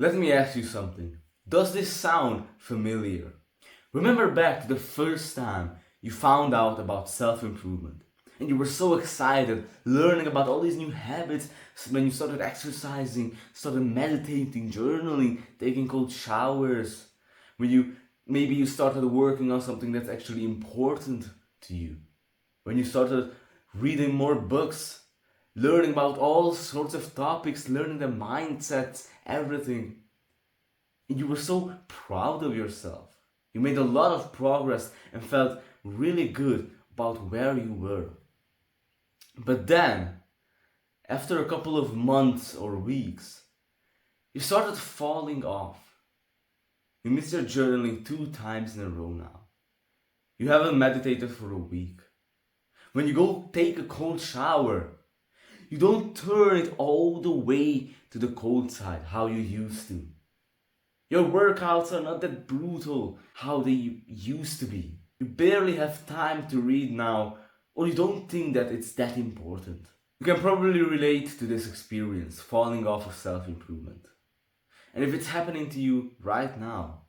Let me ask you something. Does this sound familiar? Remember back to the first time you found out about self-improvement and you were so excited learning about all these new habits when you started exercising, started meditating, journaling, taking cold showers, when you started working on something that's actually important to you, when you started reading more books, learning about all sorts of topics, learning the mindsets, everything. And you were so proud of yourself. You made a lot of progress and felt really good about where you were. But then, after a couple of months or weeks, you started falling off. You missed your journaling 2 times in a row now. You haven't meditated for a week. When you go take a cold shower, you don't turn it all the way to the cold side how you used to. Your workouts are not that brutal how they used to be. You barely have time to read now, or you don't think that it's that important. You can probably relate to this experience, falling off of self-improvement. And if it's happening to you right now,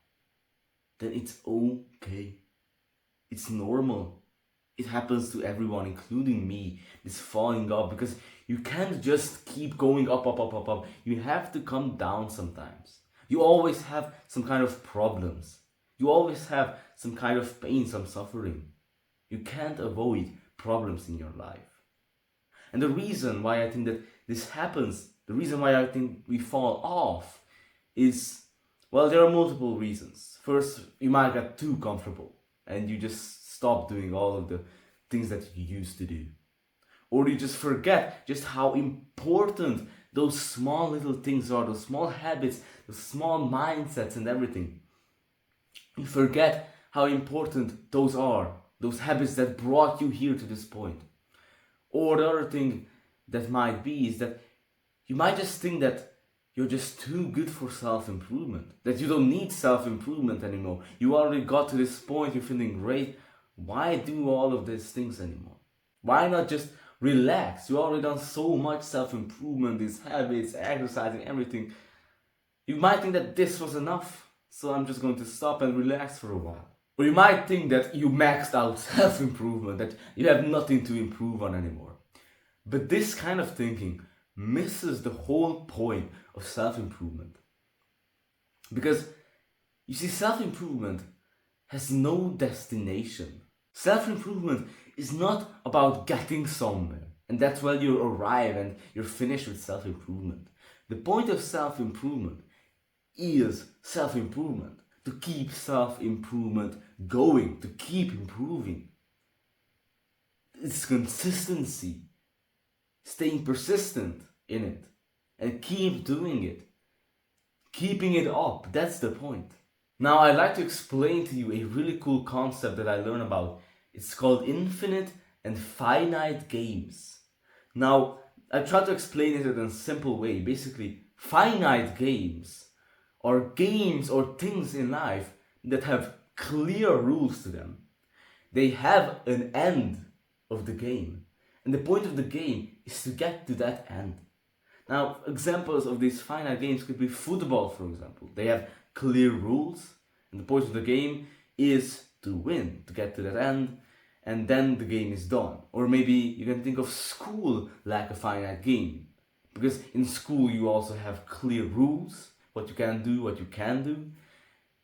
then it's okay. It's normal. It happens to everyone, including me, this falling off, because you can't just keep going up, up, up, up, up. You have to come down sometimes. You always have some kind of problems. You always have some kind of pain, some suffering. You can't avoid problems in your life. And the reason why I think that this happens, the reason why I think we fall off is, well, there are multiple reasons. First, you might get too comfortable and you just stop doing all of the things that you used to do. Or you just forget just how important those small little things are, those small habits, those small mindsets and everything. You forget how important those are, those habits that brought you here to this point. Or the other thing that might be is that you might just think that you're just too good for self-improvement, that you don't need self-improvement anymore. You already got to this point, you're feeling great. Why do all of these things anymore? Why not just relax? You already done so much self-improvement, these habits, exercising, everything. You might think that this was enough, so I'm just going to stop and relax for a while. Or you might think that you maxed out self-improvement, that you have nothing to improve on anymore. But this kind of thinking misses the whole point of self-improvement. Because, you see, self-improvement has no destination. Self-improvement is not about getting somewhere, and that's when you arrive and you're finished with self-improvement. The point of self-improvement is self-improvement, to keep self-improvement going, to keep improving. It's consistency, staying persistent in it, and keep doing it, keeping it up. That's the point. Now, I'd like to explain to you a really cool concept that I learned about. It's called infinite and finite games. Now, I try to explain it in a simple way. Basically, finite games are games or things in life that have clear rules to them. They have an end of the game. And the point of the game is to get to that end. Now, examples of these finite games could be football, for example. They have clear rules, and the point of the game is to win, to get to that end, and then the game is done. Or maybe you can think of school like a finite game, because in school you also have clear rules, what you can do, what you can do,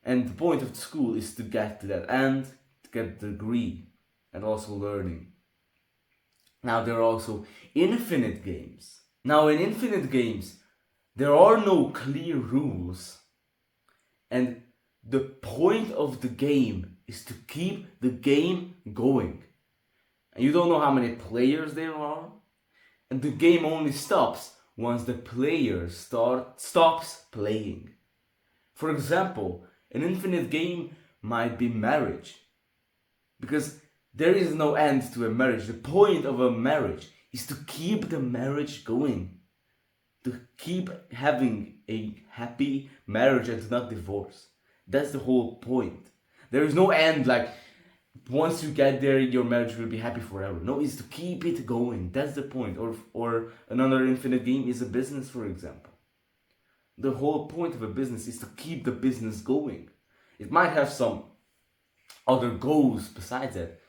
and the point of school is to get to that end, to get the degree, and also learning. Now, there are also infinite games. Now, in infinite games, there are no clear rules, and the point of the game is to keep the game going. And you don't know how many players there are, and the game only stops once the player stops playing. For example, an infinite game might be marriage, because there is no end to a marriage. The point of a marriage is to keep the marriage going, to keep having a happy marriage and to not divorce. That's the whole point. There is no end, like once you get there, your marriage will be happy forever. No, it's to keep it going. That's the point. Or another infinite game is a business, for example. The whole point of a business is to keep the business going. It might have some other goals besides that,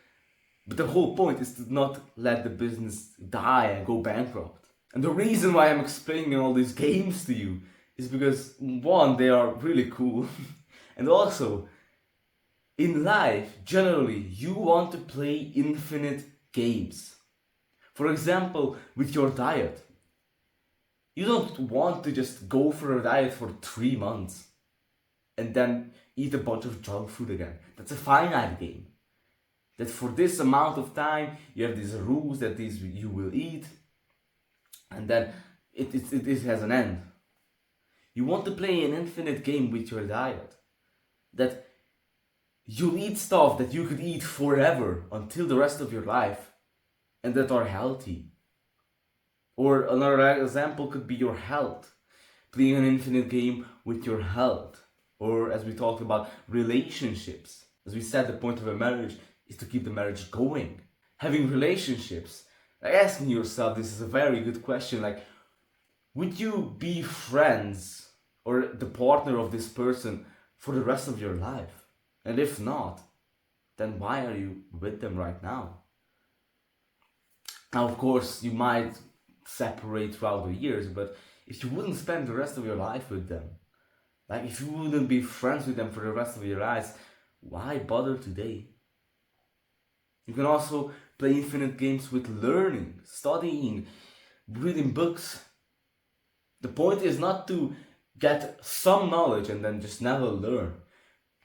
but the whole point is to not let the business die and go bankrupt. And the reason why I'm explaining all these games to you is because, one, they are really cool, and also, in life, generally, you want to play infinite games. For example, with your diet. You don't want to just go for a diet for 3 months and then eat a bunch of junk food again. That's a finite game. That for this amount of time, you have these rules that these you will eat, and then it has an end. You want to play an infinite game with your diet. That you'll eat stuff that you could eat forever until the rest of your life and that are healthy. Or another example could be your health. Playing an infinite game with your health. Or as we talked about, relationships. As we said, the point of a marriage is to keep the marriage going. Having relationships. Asking yourself, this is a very good question, like, would you be friends or the partner of this person for the rest of your life? And if not, then why are you with them right now? Now, of course, you might separate throughout the years, but if you wouldn't spend the rest of your life with them, like if you wouldn't be friends with them for the rest of your lives, why bother today? You can also play infinite games with learning, studying, reading books. The point is not to get some knowledge and then just never learn.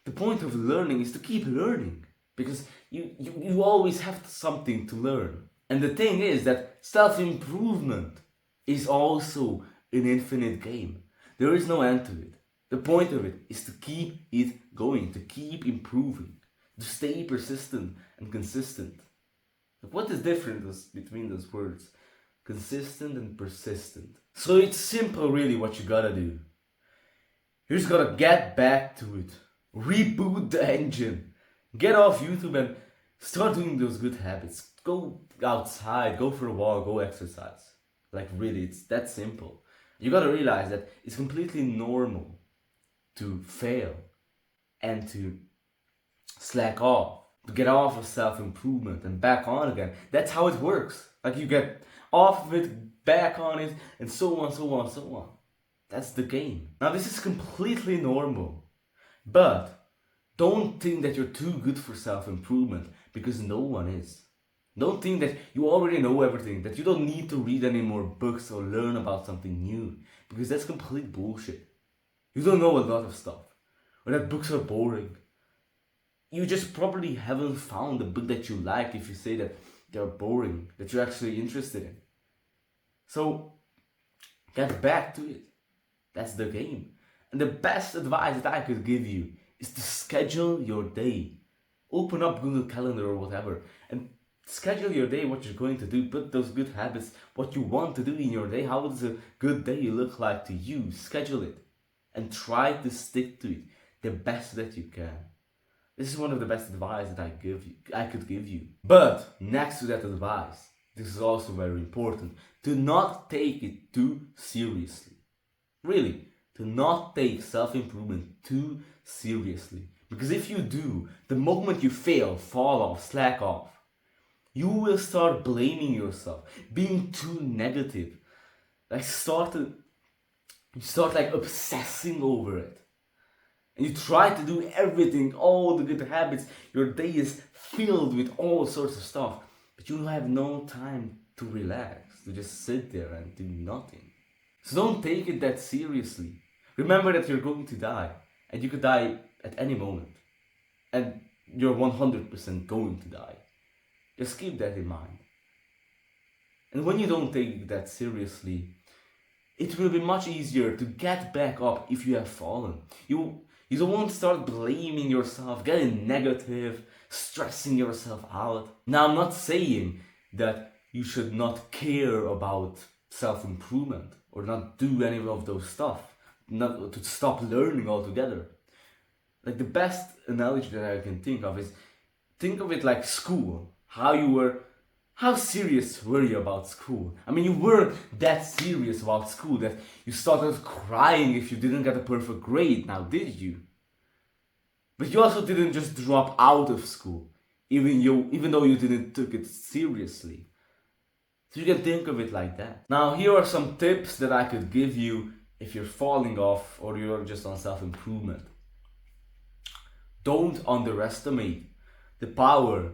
The point of learning is to keep learning, because you always have something to learn. And the thing is that self-improvement is also an infinite game. There is no end to it. The point of it is to keep it going, to keep improving, to stay persistent and consistent. What is different between those words? Consistent and persistent. So it's simple really what you gotta do. You just gotta get back to it. Reboot the engine. Get off YouTube and start doing those good habits. Go outside, go for a walk, go exercise. Like really, it's that simple. You gotta realize that it's completely normal to fail and to slack off, to get off of self-improvement and back on again. That's how it works. Like you get off of it, back on it, and so on, so on, so on. That's the game. Now this is completely normal, but don't think that you're too good for self-improvement, because no one is. Don't think that you already know everything, that you don't need to read any more books or learn about something new, because that's complete bullshit. You don't know a lot of stuff, or that books are boring. You just probably haven't found a book that you like if you say that they're boring, that you're actually interested in. So, get back to it. That's the game. And the best advice that I could give you is to schedule your day. Open up Google Calendar or whatever and schedule your day, what you're going to do, put those good habits, what you want to do in your day, how does a good day look like to you, schedule it and try to stick to it the best that you can. This is one of the best advice that I could give you. But next to that advice, this is also very important, to not take it too seriously. Really, to not take self-improvement too seriously. Because if you do, the moment you fail, fall off, slack off, you will start blaming yourself, being too negative. You start like obsessing over it. And you try to do everything, all the good habits. Your day is filled with all sorts of stuff. But you have no time to relax, to just sit there and do nothing. So don't take it that seriously. Remember that you're going to die. And you could die at any moment. And you're 100% going to die. Just keep that in mind. And when you don't take that seriously, it will be much easier to get back up if you have fallen. You don't want to start blaming yourself, getting negative, stressing yourself out. Now, I'm not saying that you should not care about self-improvement or not do any of those stuff, not to stop learning altogether. Like the best analogy that I can think of is, think of it like school. How how serious were you about school? I mean, you weren't that serious about school that you started crying if you didn't get a perfect grade, now did you? But you also didn't just drop out of school, even though you didn't took it seriously. So you can think of it like that. Now, here are some tips that I could give you if you're falling off or you're just on self-improvement. Don't underestimate the power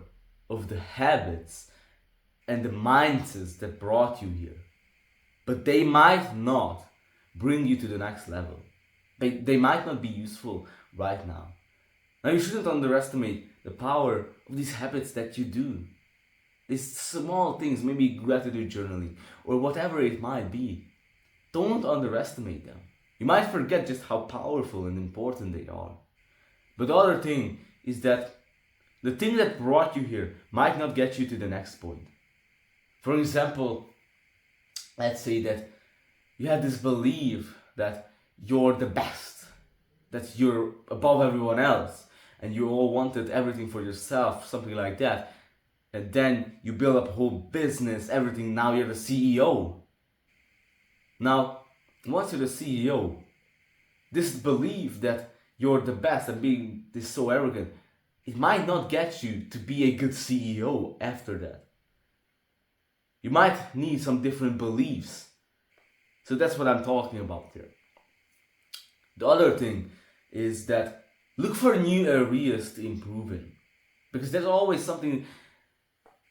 of the habits and the mindsets that brought you here. But they might not bring you to the next level. They might not be useful right now. Now, you shouldn't underestimate the power of these habits that you do. These small things, maybe gratitude journaling or whatever it might be. Don't underestimate them. You might forget just how powerful and important they are. But the other thing is that the thing that brought you here might not get you to the next point. For example, let's say that you had this belief that you're the best, that you're above everyone else, and you all wanted everything for yourself, something like that. And then you build up a whole business, everything, now you're the CEO. Now, once you're the CEO, this belief that you're the best and being this so arrogant, it might not get you to be a good CEO after that. You might need some different beliefs. So that's what I'm talking about here. The other thing is that look for new areas to improve in. Because there's always something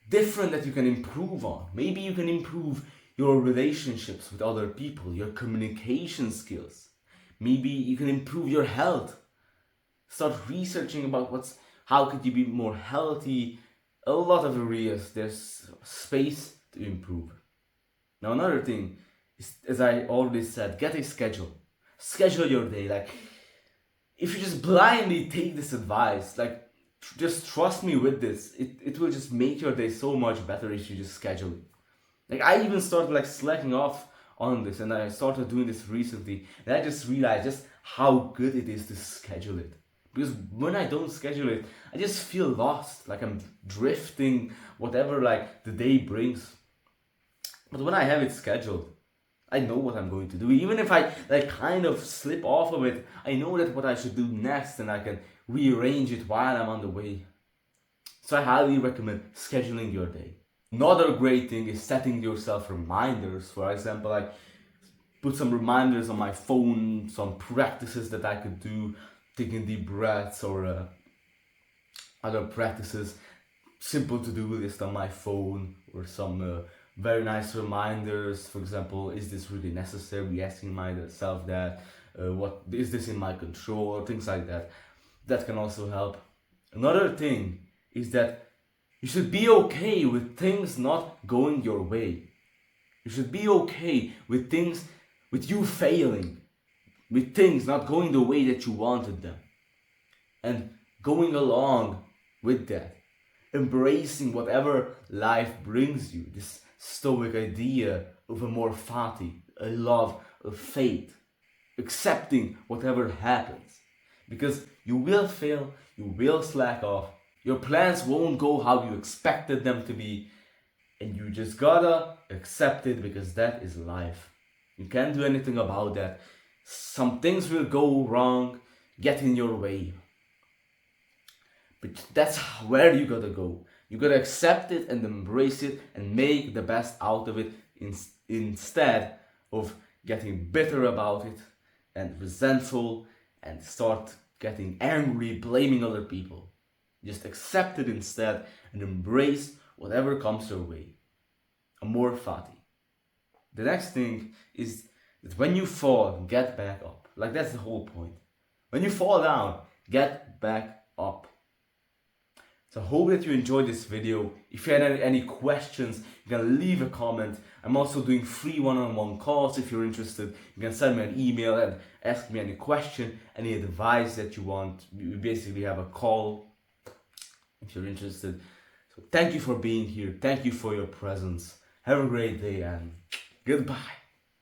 different that you can improve on. Maybe you can improve your relationships with other people, your communication skills. Maybe you can improve your health. Start researching about how could you be more healthy. A lot of areas there's space to improve. Now another thing is, as I already said, get a schedule. Schedule your day. Like, if you just blindly take this advice, like, just trust me with this, it will just make your day so much better if you just schedule it. Like, I even started like slacking off on this, and I started doing this recently, and I just realized just how good it is to schedule it. Because when I don't schedule it, I just feel lost, like I'm drifting, whatever like the day brings. But when I have it scheduled, I know what I'm going to do. Even if I like kind of slip off of it, I know that what I should do next, and I can rearrange it while I'm on the way. So I highly recommend scheduling your day. Another great thing is setting yourself reminders. For example, I put some reminders on my phone, some practices that I could do, taking deep breaths or other practices, simple to-do list on my phone, or some very nice reminders. For example, is this really necessary? Asking myself that. What is this in my control? Or things like that. That can also help. Another thing is that you should be okay with things not going your way. You should be okay with things, with you failing, with things not going the way that you wanted them. And going along with that, embracing whatever life brings you, this stoic idea of amor fati, a love of fate, accepting whatever happens. Because you will fail, you will slack off, your plans won't go how you expected them to be, and you just gotta accept it, because that is life. You can't do anything about that. Some things will go wrong, get in your way. But that's where you gotta go. You gotta accept it and embrace it and make the best out of it instead of getting bitter about it and resentful and start getting angry, blaming other people. Just accept it instead and embrace whatever comes your way. Amor fati. The next thing is that when you fall, get back up. Like, that's the whole point. When you fall down, get back up. So I hope that you enjoyed this video. If you had any questions, you can leave a comment. I'm also doing free one-on-one calls. If you're interested, you can send me an email and ask me any question, any advice that you want. We basically have a call if you're interested. So thank you for being here. Thank you for your presence. Have a great day and goodbye.